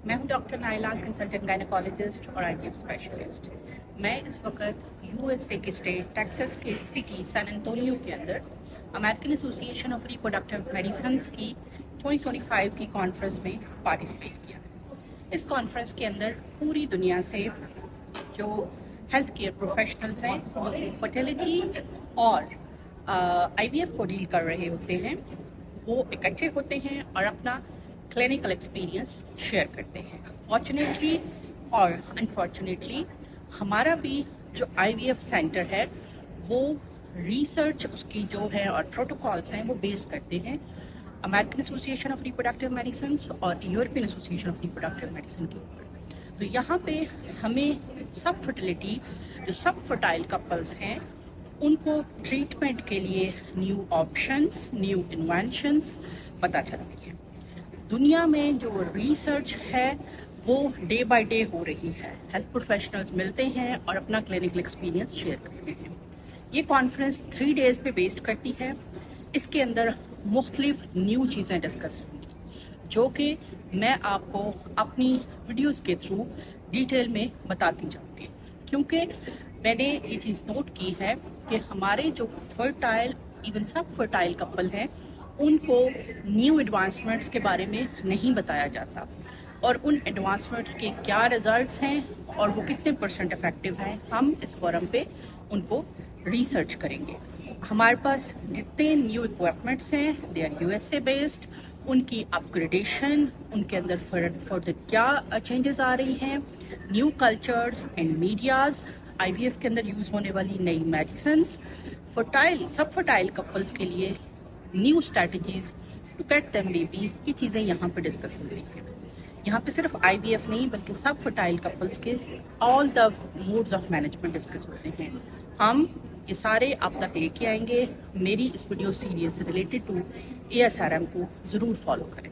मैं हूं doctor Naila, consultant gynaecologist और आईवीएफ स्पेशलिस्ट। मैं इस वक्त यूएसए के स्टेट टेक्सास के सिटी सैन एंटोनियो के अंदर American Association of Reproductive medicine की 2025 की कॉन्फ्रेंस में पार्टिसिपेट किया। इस कॉन्फ्रेंस के अंदर पूरी दुनिया से जो हेल्थ केयर प्रोफेशनल्स हैं वो फर्टिलिटी और आईवीएफ को डील कर रहे होते हैं, वो इकट्ठे होते हैं और अपना क्लिनिकल एक्सपीरियंस शेयर करते हैं। फॉर्चुनेटली और अनफॉर्चुनेटली हमारा भी जो आईवीएफ सेंटर है वो रिसर्च उसकी जो है और प्रोटोकॉल्स हैं वो बेस करते हैं American Association of Reproductive Medicine और European Association of Reproductive Medicine के ऊपर। तो यहाँ पे हमें सब फर्टिलिटी जो सब फर्टाइल कपल्स हैं उनको ट्रीटमेंट के लिए न्यू ऑप्शंस, न्यू इन्वेंशंस पता चलती हैं। दुनिया में जो रिसर्च है वो डे बाय डे हो रही है। हेल्थ प्रोफेशनल्स मिलते हैं और अपना क्लिनिकल एक्सपीरियंस शेयर करते हैं। ये कॉन्फ्रेंस 3 डेज पे बेस्ड करती है। इसके अंदर मुख्तलिफ न्यू चीज़ें डिस्कस होंगी जो कि मैं आपको अपनी वीडियोस के थ्रू डिटेल में बताती जाऊँगी, क्योंकि मैंने ये चीज़ नोट की है कि हमारे जो फर्टाइल इवन सब फर्टाइल कपल हैं उनको न्यू एडवांसमेंट्स के बारे में नहीं बताया जाता और उन एडवांसमेंट्स के क्या रिजल्ट्स हैं और वो कितने % इफेक्टिव हैं। हम इस फोरम पे उनको रिसर्च करेंगे। हमारे पास जितने न्यू इक्विपमेंट्स हैं दे आर यूएसए बेस्ड, उनकी अपग्रेडेशन, उनके अंदर फर्दर क्या चेंजेस आ रही हैं, new cultures and medias, IVF के अंदर यूज होने वाली नई मेडिसिन्स, सब फर्टाइल कपल्स के लिए new strategies to get them baby, ये चीज़ें यहाँ पे डिस्कस होती हैं। यहाँ पे सिर्फ आईवीएफ नहीं बल्कि सब फर्टाइल कपल्स के all the modes of management discuss होते हैं। हम ये सारे आप तक लेके आएंगे। मेरी इस वीडियो सीरीज से रिलेटेड टू ASRM को ज़रूर फॉलो करें।